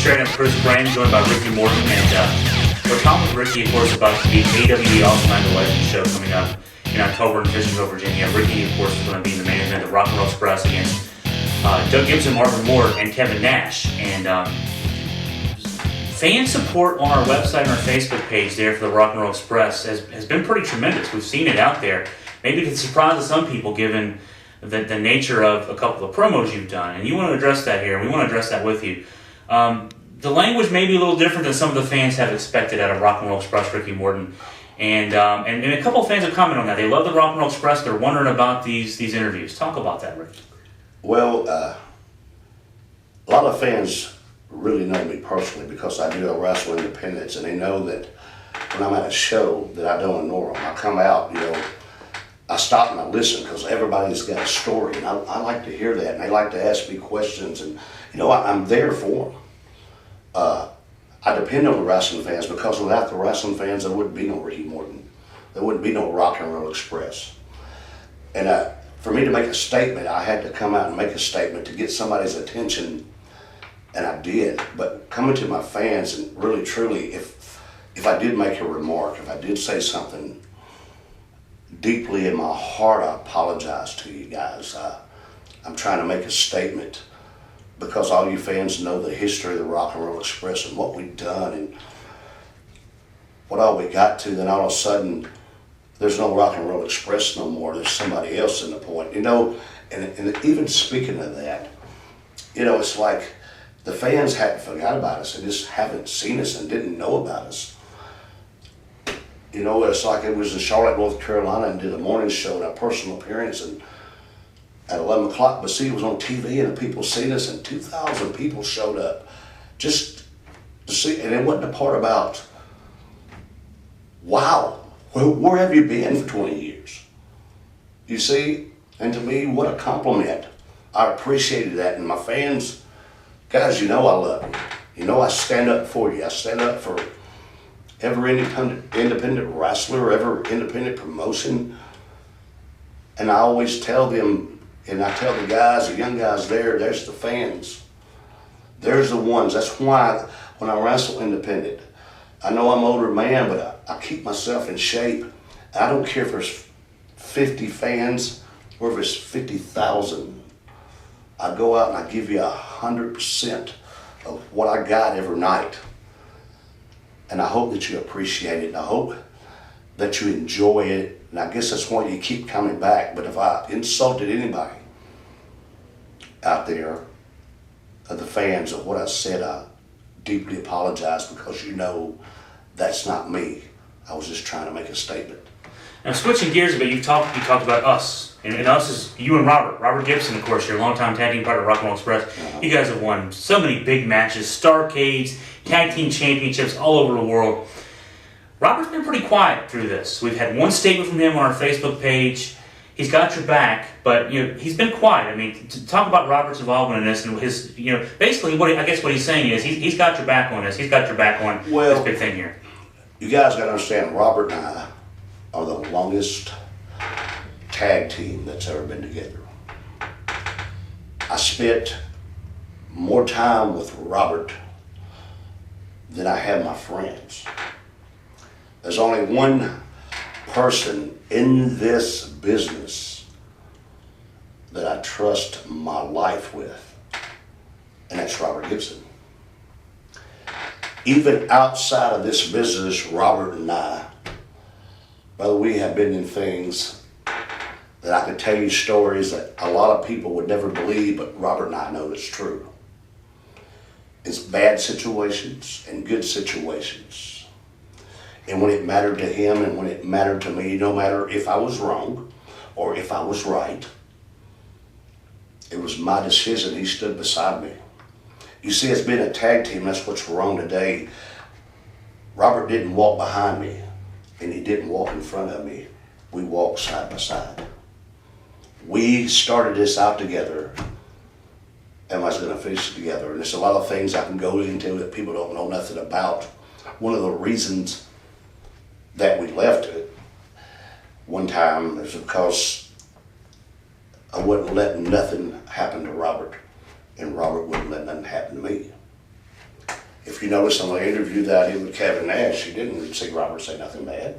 Straight Up Chris Brand, joined by Ricky Morton, and we're talking with Ricky, of course, about the AWE Awesome 9 Legends show coming up in October in Fishersville, Virginia. Ricky, of course, is going to be in the main event of Rock and Roll Express against Doug Gibson, Marvin Ward, and Kevin Nash. And fan support on our website and our Facebook page there for the Rock and Roll Express has been pretty tremendous. We've seen it out there. Maybe to the surprise of some people, given the nature of a couple of promos you've done. And you want to address that here, and we want to address that with you. The language may be a little different than some of the fans have expected out of Rock and Roll Express, Ricky Morton. And a couple of fans have commented on that. They love the Rock and Roll Express. They're wondering about these interviews. Talk about that, Ricky. Well, a lot of fans really know me personally because I do a wrestle independence, and they know that when I'm at a show that I don't ignore them. I come out, I stop and I listen because everybody's got a story, and I like to hear that, and they like to ask me questions, and I'm there for them. I depend on the wrestling fans because without the wrestling fans, there wouldn't be no Ricky Morton. There wouldn't be no Rock and Roll Express. And for me to make a statement, I had to come out and make a statement to get somebody's attention, and I did. But coming to my fans and really truly, if I did make a remark, if I did say something deeply in my heart, I apologize to you guys. I'm trying to make a statement because all you fans know the history of the Rock and Roll Express and what we've done and what all we got to. Then all of a sudden, there's no Rock and Roll Express no more. There's somebody else in the point, And even speaking of that, it's like the fans hadn't forgot about us and just haven't seen us and didn't know about us. It's like it was in Charlotte, North Carolina, and did a morning show and a personal appearance and at 11 o'clock, but see, it was on TV and the people seen us, and 2,000 people showed up just to see, and it wasn't a part about, wow, where have you been for 20 years? You see, and to me, what a compliment. I appreciated that, and my fans, guys, I love you. I stand up for you. I stand up for every independent wrestler, every independent promotion, and I always tell them, and I tell the guys, the young guys there's the fans. There's the ones. That's why when I wrestle independent, I know I'm an older man, but I keep myself in shape. I don't care if there's 50 fans or if it's 50,000. I go out and I give you 100% of what I got every night. And I hope that you appreciate it. And I hope that you enjoy it. And I guess that's why you keep coming back. But if I insulted anybody out there, of the fans of what I said, I deeply apologize because that's not me. I was just trying to make a statement. Now switching gears a bit, you talked about us. And us is you and Robert Gibson, of course, your longtime tag team partner, Rock and Roll Express. You guys have won so many big matches, Starcades, tag team championships all over the world. Robert's been pretty quiet through this. We've had one statement from him on our Facebook page. He's got your back, but he's been quiet. I mean, to talk about Robert's involvement in this and his, basically what he's saying is he's got your back on this. He's got your back on this big thing here. You guys got to understand, Robert and I are the longest tag team that's ever been together. I spent more time with Robert than I have my friends. There's only one person in this business that I trust my life with, and that's Robert Gibson. Even outside of this business, Robert and I, brother, we have been in things that I could tell you stories that a lot of people would never believe, but Robert and I know it's true. It's bad situations and good situations. And when it mattered to him and when it mattered to me, no matter if I was wrong or if I was right, it was my decision. He stood beside me. You see, it's been a tag team. That's what's wrong today. Robert didn't walk behind me and he didn't walk in front of me. We walked side by side. We started this out together and I was going to finish it together. And there's a lot of things I can go into that people don't know nothing about. One of the reasons that we left it one time is because I wouldn't let nothing happen to Robert, and Robert wouldn't let nothing happen to me. If you notice on the interview that I did with Kevin Nash, you didn't see Robert say nothing bad.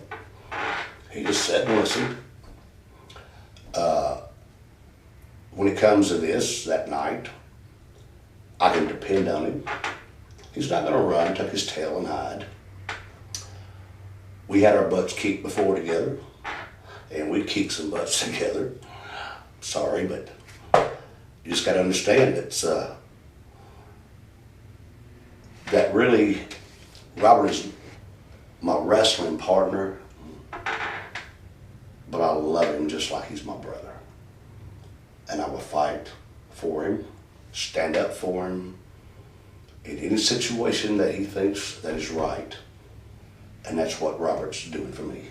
He just said, listen, when it comes to this that night, I can depend on him. He's not going to run, tuck his tail and hide. We had our butts kicked before together, and we kicked some butts together. Sorry, but you just got to understand that really, Robert is my wrestling partner, but I love him just like he's my brother. And I will fight for him, stand up for him in any situation that he thinks that is right. And that's what Robert's doing for me.